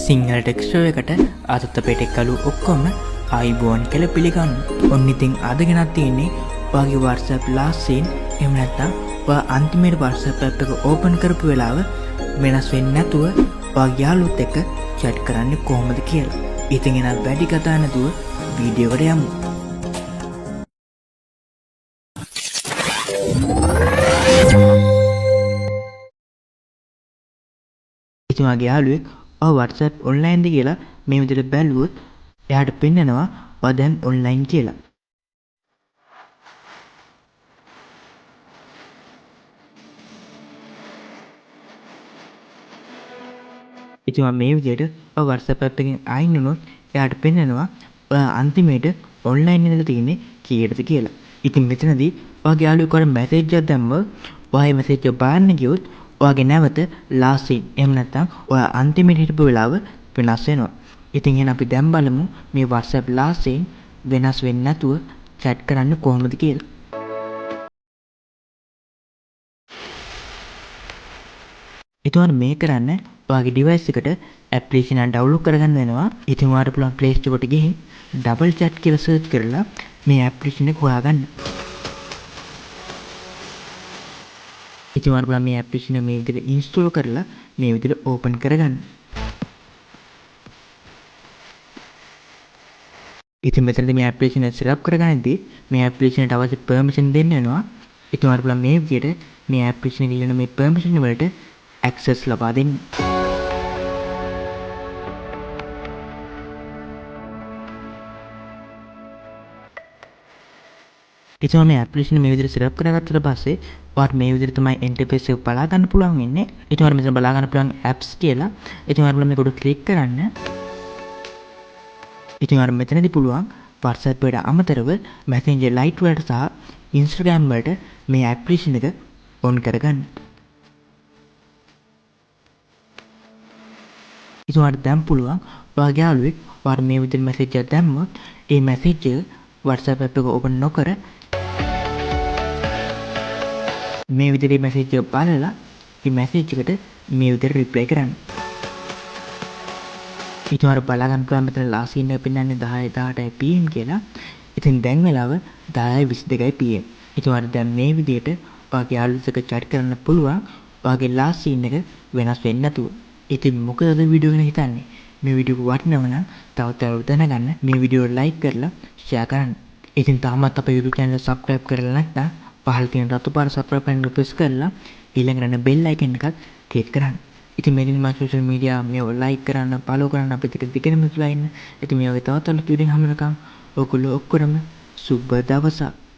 සිංහල ටෙක්ස්ටෝ එකට අතත්ත පෙටෙක් කලු ඔක්කොම ආයිබෝන් කළ පිළිගන්න. ඔන්න ඉතින් අද ගෙනත් තියෙන්නේ ඔයාගේ WhatsApp last scene. එහෙම නැත්නම් ඔයා අන්තිමේට WhatsApp app එක ඕපන් කරපු වෙලාව වෙනස් වෙන්නේ නැතුව ඔයාගේ යාළුවොත් එක්ක chat කරන්නේ කොහොමද කියලා. ඉතින් එනත් වැඩි කතා නැතුව වීඩියෝ එකට යමු. ඉතින් ඔයාගේ යාළුවෙක් WhatsApp online ද කියලා මේ විදිහට බැලුවොත් එයාට පෙන්නනවා ඔයා දැන් online කියලා. ඉතින් මේ විදිහට WhatsApp app එකෙන් අයින් වුණොත් එයාට පෙන්නනවා ඔයා අන්තිමේට online ඉඳලා තියෙන්නේ කීයටද කියලා. ඉතින් මෙතනදී ඔයාගේ යාළුවෙක් ඔයාලට මැසේජ් එකක් දැම්මොත් ඔයා මේ මැසේජ් එක බලන්න ගියොත් ඔයාගේ නැවත last scene එහෙම නැත්නම් ඔයා අන්තිමේට හිටපු වෙලාව වෙනස් වෙනවා. ඉතින් එහෙනම් අපි දැන් බලමු මේ WhatsApp last scene වෙනස් වෙන්නේ නැතුව chat කරන්න කොහොමද කියලා. ඉතින් මේ කරන්න ඔයාගේ device එකට application එක download කරගන්න වෙනවා. ඉතින් ඔයාලට පුළුවන් Play Store එකට ගිහින් double chat කියලා search කරලා මේ application එක හොයාගන්න. ඉතින් ඔයාලට පුළුවන් මේ application එක මේ විදිහට install කරලා මේ විදිහට open කරගන්න. ඉතින් මෙතනදී මේ application එක set up කරගන්නදී මේ application එකට අවශ්‍ය permission දෙන්න වෙනවා. ඉතින් ඔයාලට පුළුවන් මේ විදිහට මේ application එකේ ඉන්න මේ permission වලට access ලබා දෙන්න. ඉතින් මේ application මේ විදිහට set up කරගත්තට පස්සේ ඔයාලට මේ විදිහට තමයි interface එක බලා ගන්න පුළුවන් වෙන්නේ. ඉතින් ඔයාලට මෙතන බලා ගන්න පුළුවන් apps කියලා. ඉතින් ඔයාලට මේක උඩ click කරන්න. ඉතින් ඔයාලට මෙතනදී පුළුවන් WhatsApp එකට අමතරව Messenger Lite වලට සහ Instagram වලට මේ application එක on කරගන්න. ඉතින් ඔයාලට දැන් පුළුවන් ඔයාගේ යාළුවෙක් ඔයාලට මේ විදිහට message එකක් දැම්මොත් ඒ message එක WhatsApp app එක open නොකර මේ විදිහට message එක බලලා මේ message එකට මේ විදිහට reply කරන්න. ඉතින් ඔයාලට බලා ගන්න පුළුවන් මෙතන last scene එක පෙන්නන්නේ 10:18 PM කියලා. ඉතින් දැන් වෙලාව 10:22 PM. ඉතින් ඔයාලට දැන් මේ විදිහට ඔයාගේ යාළුවෙක් එක්ක chat කරන්න පුළුවන් ඔයාගේ last scene එක වෙනස් වෙන්නේ නැතුව. ඉතින් මොකද අද වීඩියෝ ගැන හිතන්නේ? මේ වීඩියෝ වටිනව නම් තවත් දැනගන්න මේ වීඩියෝ like කරලා share කරන්න. ඉතින් තාමත් අපේ YouTube channel එක subscribe කරලා නැත්නම් පහළ තියෙන රතු පාට subscribe button එක press කරලා ඊළඟට එන bell icon එකත් click කරන්න. ඉතින් මේ දින මම social media මේව like කරන්න, follow කරන්න අපිට දිගටම ඉන්න. ඉතින් මේ වගේ තවත් අලුත් වීඩියෝ හම්බ වෙනකම් ඔයගොල්ලෝ ඔක්කොම සුබ දවසක්.